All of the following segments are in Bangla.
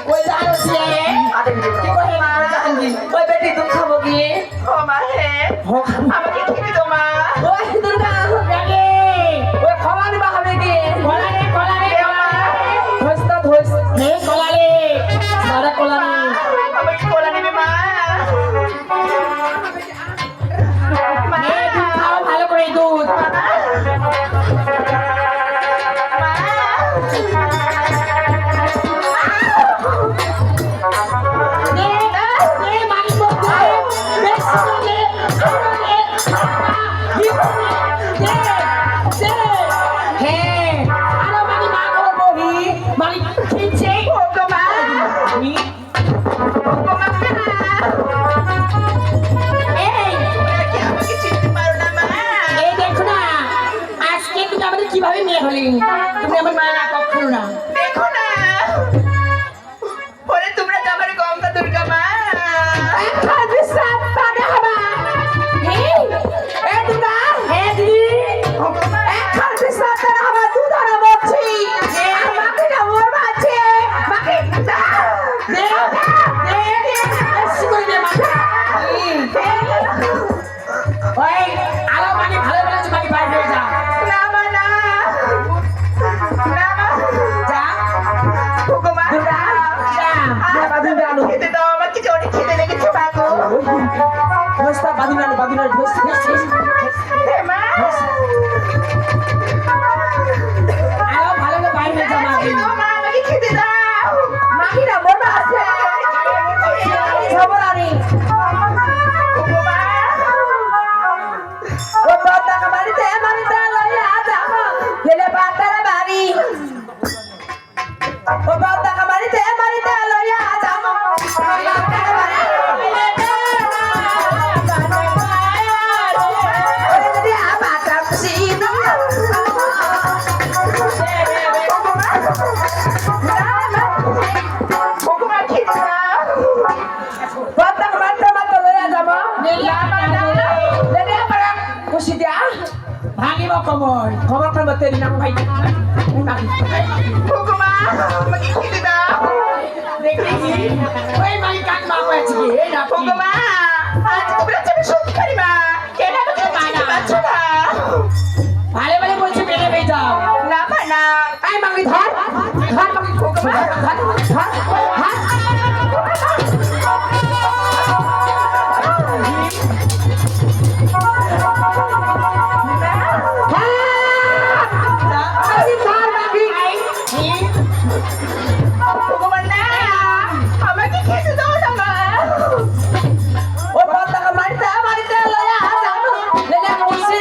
ওই জানো সে কি কহে মা ওই বেটি দুধ খাবো কি ও মা হে আমাকে খেতে দাও মা ওই দুর্গা লাগে ওই খলানি বা খাবে কি খলানি ধইস তো ধইস নে খলানি সারা খলানি আমাকে কোলা নেবে মা নে দুধ খাও ভালো করে দুধ কিভাবে মেয়ে হলি তুমি আমার মা কখনো না দেখো না ওরে তোমরা তো আমার গঙ্গা দুর্গা মা খেতে দাও আমাকে যে অনেক খেতে লেগেছে মা গো মা আমাকে খেতে দাও মাহিরা মোটা আছে খবরানি ও বাতা বাড়িতে লইয়া যাব গেলে বাতার বাড়ি ও বাতা বাড়িতে লইয়া যাব বাতার বাড়ি ওরে যদি আবাটা সিনো ভগবান খেতে দাও বাতা লইয়া যাব খুশি দিয়া ভাঙিব কমর খবর খান তেরি নাম ভাই ভগবান আমাকে খেতে দাও দেখি ওই মাই কাক মা হয়েছে এই না ভগবান আজ তোমরা যাবে সত্যি পারি মা কেন আমাকে খেতে পাচ্ছ না ভালো ভালো বলছি বেড়ে হয়ে যাও না মা না এই মাগি ধর মাগি ধর ভগবান না আমাকে খেতে দাও না মা ও বাতা বাড়িতে লইয়া যাব লেলে খুশি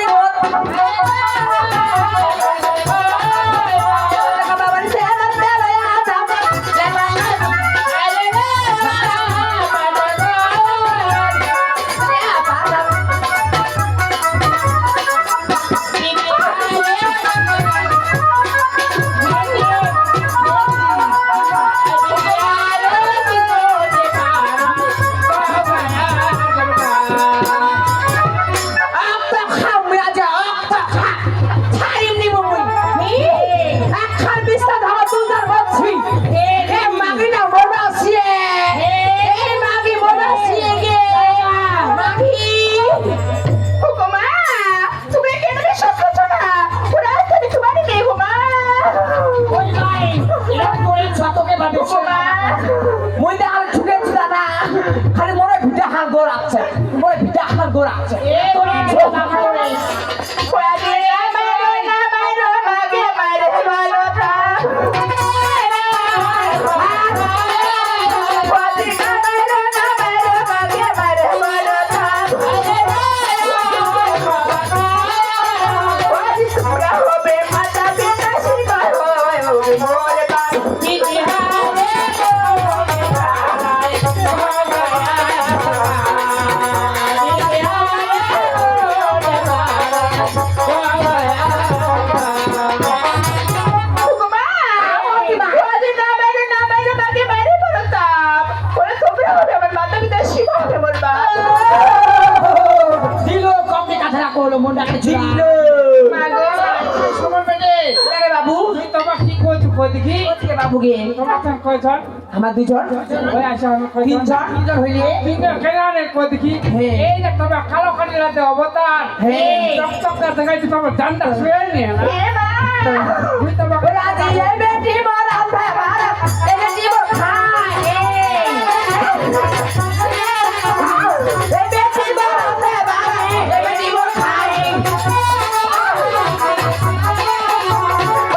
মই দে আর ছুটে ছুটা না খালি মনে ভিটা হাত গোর আছে মনে ভিটা হাত গোর আছে এ তোরে ছোটা করে কোয়া দিয়ে মারো না মারো মাগে মারে ভালো তা কোয়া দিয়ে মারো না মারো মাগে মারে ভালো তা কোয়া দিয়ে তোমরা হবে মাতা পিতা শিকার হয় মোরে তা মনটাকে ছিল মাগো সুমন বেটে আরে বাবু তোমার কি কইছো কই দেখি ওদিকে বাবু গে তোমার তো কইছো আমার দুজন ওই আসা আমি কই তিনজন হইলে তিনজন কেনানে কই দেখি হ্যাঁ। এই যে তবে কালো কালি রাতে অবতার হ্যাঁ। চক চক করতে গাইতে তবে জানটা শুয়ে নিয়ে না তুই তবে রাজি এ বেটি মোরা বাবা এ বেটি মো খায় এ বেটি মোরা বাবা এ বেটি মো খায়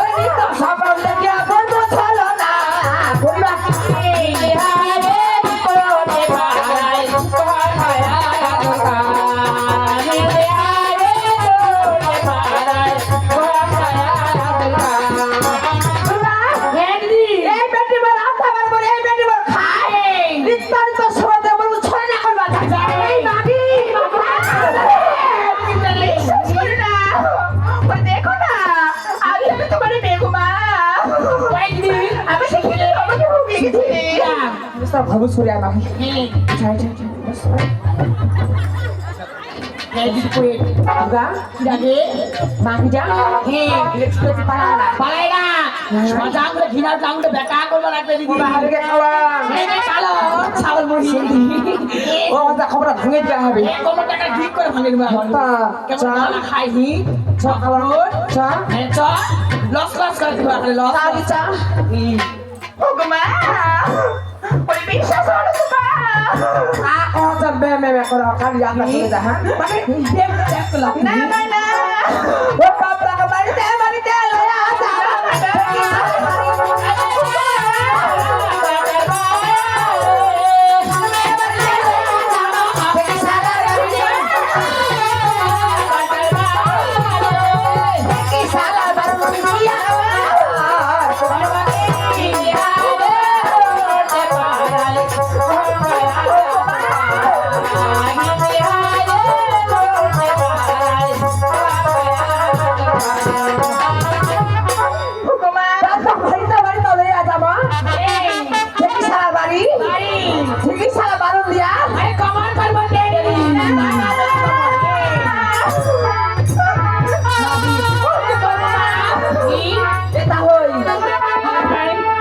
ওই তো সকাল থেকে বন্ধু চলো না বলবা কি হারে কোনে ভাই তোমার ভায়া দোকান রে আরে কোনে ভাই তোমার ভায়া দোকান হেডি এই বেটি মোর আধা বার করে এই বেটি মোর খায় নিত্যান তো সবাই বলু ছয় না করবা যায় এই মাগি দেখো না আজ আমি তোমার বেগুমা আমি সেখানে আমাকে ভুগে গেছি সব ভাবুস করে আমাকে যাই যাই গা যাবে মাগি যা এক্সপ্রেস পালাই না সজাগ করে ঘিনা জাঙ্গে বেটা করবা লাগবে দিদি বাহারে কে খাওয়া কালো ছাগল মুড়ি ও কথা খবর ভাঙে দেওয়া হবে কত টাকা ঠিক করে ভাঙে দেওয়া হবে কেমন খাই হি সকাল চা চা লস লস করে দিবা খালি লস চা ওগমা ওই বিশ্বাস হলো তোমার কথা বে মে করো খালি আমরা করে যা হ্যাঁ মানে দেখ দেখ না না না ও